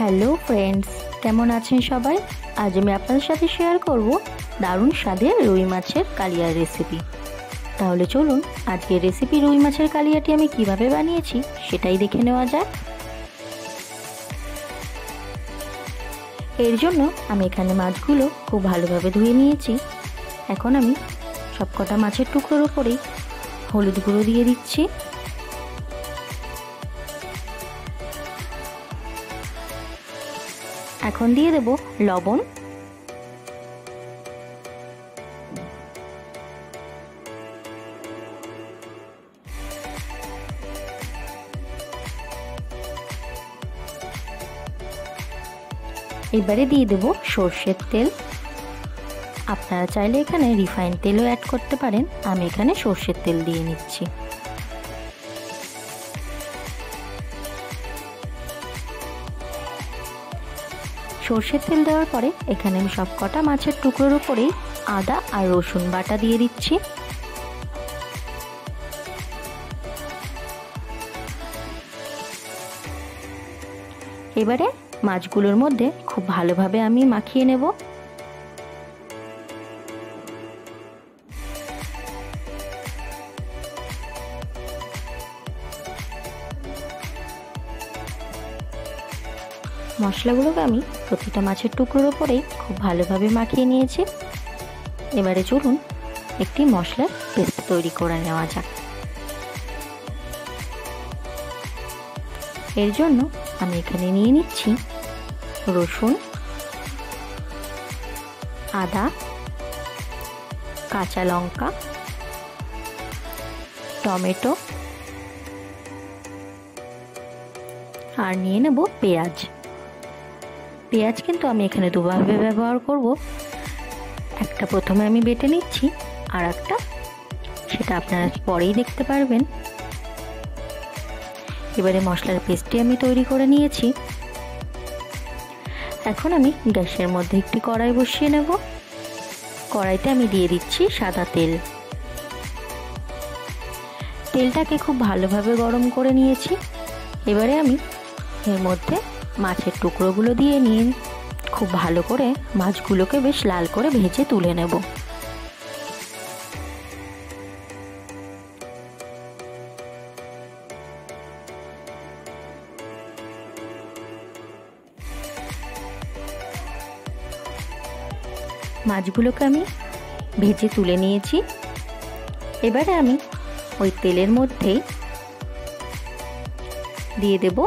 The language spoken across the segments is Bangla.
হ্যালো ফ্রেন্ডস, কেমন আছেন সবাই? আজ আমি আপনাদের সাথে শেয়ার করব দারুণ স্বাদের রুই মাছের কালিয়ার রেসিপি। তাহলে চলুন আজকের রেসিপি রুই মাছের কালিয়াটি আমি কিভাবে বানিয়েছি সেটাই দেখে নেওয়া যাক। এর জন্য আমি এখানে মাছগুলো খুব ভালোভাবে ধুয়ে নিয়েছি। এখন আমি সবকটা মাছের টুকরোর উপরেই হলুদ গুঁড়ো দিয়ে দিচ্ছি। এখন দিয়ে দেব লবণ, এবারে দিয়ে দেব সর্ষের তেল। আপনারা চাইলে এখানে রিফাইন তেলও অ্যাড করতে পারেন, আমি এখানে সর্ষের তেল দিয়ে নিচ্ছি। সর্ষের তেল দেওয়ার পরে এখানে আমি সবকটা মাছের টুকরোর উপরেই আদা আর রসুন বাটা দিয়ে দিচ্ছি। এবারে মাছগুলোর মধ্যে খুব ভালোভাবে আমি মাখিয়ে নেব। মশলাগুলোকে আমি প্রতিটা মাছের টুকরোর উপরেই খুব ভালোভাবে মাখিয়ে নিয়েছি। এবারে চলুন একটি মশলার পেস্ট তৈরি করে নেওয়া যাক। এর জন্য আমি এখানে নিয়ে নিচ্ছি রসুন, আদা, কাঁচা লঙ্কা, টমেটো আর নিয়ে নেব পেঁয়াজ। পেঁয়াজ কিন্তু আমি এখানে দুভাবে ব্যবহার করব, একটা প্রথমে আমি বেটে নিচ্ছি আর একটা সেটা আপনারা পরেই দেখতে পারবেন। এবারে মশলার পেস্টটি আমি তৈরি করে নিয়েছি। এখন আমি গ্যাসের মধ্যে একটি কড়াই বসিয়ে নেব। কড়াইতে আমি দিয়ে দিচ্ছি সাদা তেল। তেলটাকে খুব ভালোভাবে গরম করে নিয়েছি। এবারে আমি এর মধ্যে মাছের টুকরোগুলো দিয়ে নিয়ে খুব ভালো করে মাছগুলোকে বেশ লাল করে ভেজে তুলে নেব। মাছগুলোকে আমি ভেজে তুলে নিয়েছি। এবারে আমি ওই তেলের মধ্যেই দিয়ে দেব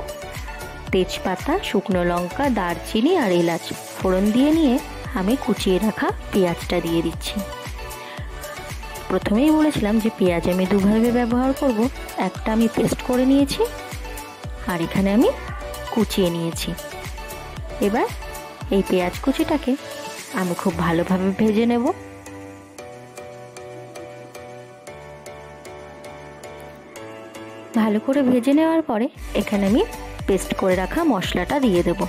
তেজপাতা, শুকনো লঙ্কা, দারচিনি আর এলাচ ফোড়ন দিয়ে নিয়ে আমি কুচিয়ে রাখা পেঁয়াজটা দিয়ে দিচ্ছি। প্রথমেই বলেছিলাম যে পেঁয়াজ আমি দুভাবে ব্যবহার করব, একটা আমি পেস্ট করে নিয়েছি আর এখানে আমি কুচিয়ে নিয়েছি। এবার এই পেঁয়াজ কুচিটাকে আমি খুব ভালোভাবে ভেজে নেব। ভালো করে ভেজে নেওয়ার পরে এখানে আমি পেস্ট করে রাখা মশলাটা দিয়ে দেব।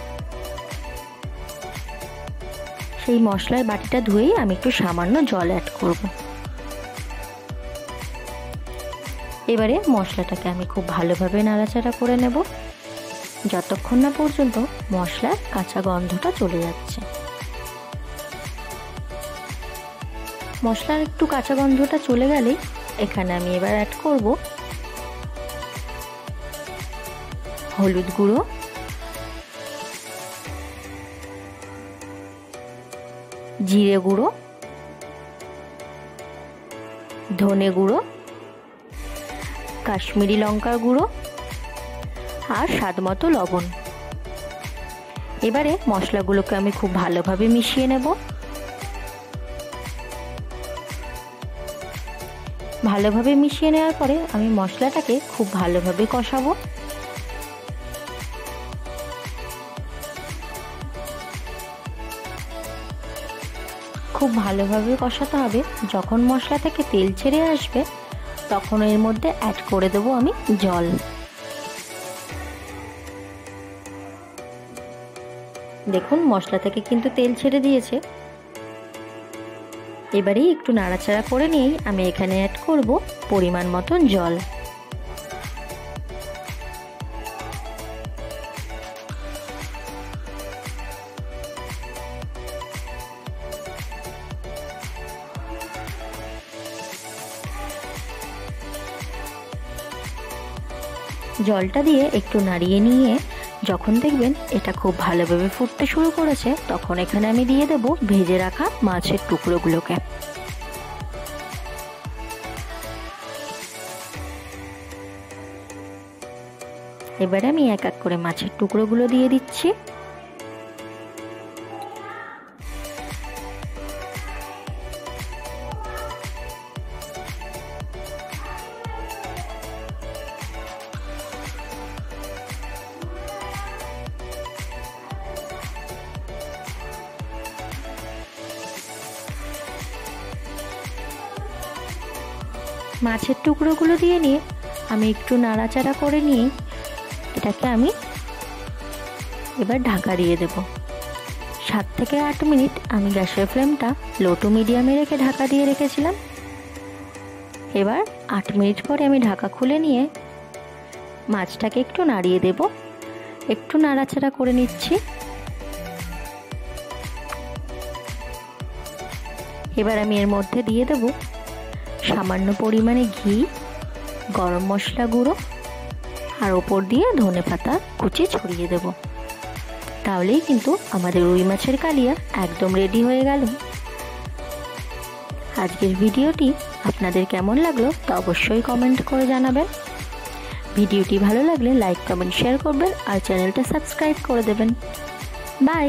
সেই মশলার বাটিটা ধুয়েই আমি একটু সামান্য জল অ্যাড করব। এবারে মশলাটাকে আমি খুব ভালোভাবে নাড়াচাড়া করে নেব যতক্ষণ না পর্যন্ত মশলার কাঁচা গন্ধটা চলে যাচ্ছে। মশলার একটু কাঁচা গন্ধটা চলে গেলেই এখানে আমি এবার অ্যাড করব হলুদ গুঁড়ো, জিরে গুঁড়ো, ধনে গুঁড়ো, কাশ্মীরি লঙ্কার গুঁড়ো আর স্বাদমতো লবণ। এবারে মশলাগুলোকে আমি খুব ভালোভাবে মিশিয়ে নেব। ভালোভাবে মিশিয়ে নেওয়ার পরে আমি মশলাটাকে খুব ভালোভাবে কষাবো। খুব ভালোভাবে কষাতে হবে। যখন মশলা থেকে তেল ছেড়ে আসবে তখন এর মধ্যে অ্যাড করে দেব আমি জল। দেখুন মশলা থেকে কিন্তু তেল ছেড়ে দিয়েছে। এবারেই একটু নাড়াচাড়া করে নিয়েই আমি এখানে অ্যাড করব পরিমাণ মতন জল। জলটা দিয়ে একটু নাড়িয়ে নিয়ে যখন দেখবেন এটা খুব ভালোভাবে ফুটতে শুরু করেছে, তখন এখানে আমি দিয়ে দেব ভেজে রাখা মাছের টুকরোগুলোকে। এবারে আমি এক এক করে মাছের টুকরোগুলো দিয়ে দিচ্ছি। মাছের টুকরোগুলো দিয়ে নিয়ে আমি একটু নাড়াচাড়া করে নিয়ে এটাকে আমি এবার ঢাকা দিয়ে দেব। 7 থেকে 8 মিনিট আমি গ্যাসের ফ্লেমটা লো টু মিডিয়ামে রেখে ঢাকা দিয়ে রেখেছিলাম। এবার 8 মিনিট পরে আমি ঢাকা খুলে নিয়ে মাছটাকে একটু নাড়িয়ে দেব, একটু নাড়াচাড়া করে নিচ্ছি। এবার আমি এর মধ্যে দিয়ে দেব সামান্য পরিমাণে ঘি, গরম মশলা গুঁড়ো আর ওপর দিয়ে ধনেপাতা কুচি ছড়িয়ে দেব। তাহলেই কিন্তু আমাদের রুই মাছের কালিয়া একদম রেডি হয়ে গেল। আজকের ভিডিওটি আপনাদের কেমন লাগলো তা অবশ্যই কমেন্ট করে জানাবেন। ভিডিওটি ভালো লাগলে লাইক, কমেন্ট, শেয়ার করবেন আর চ্যানেলটা সাবস্ক্রাইব করে দেবেন। বাই।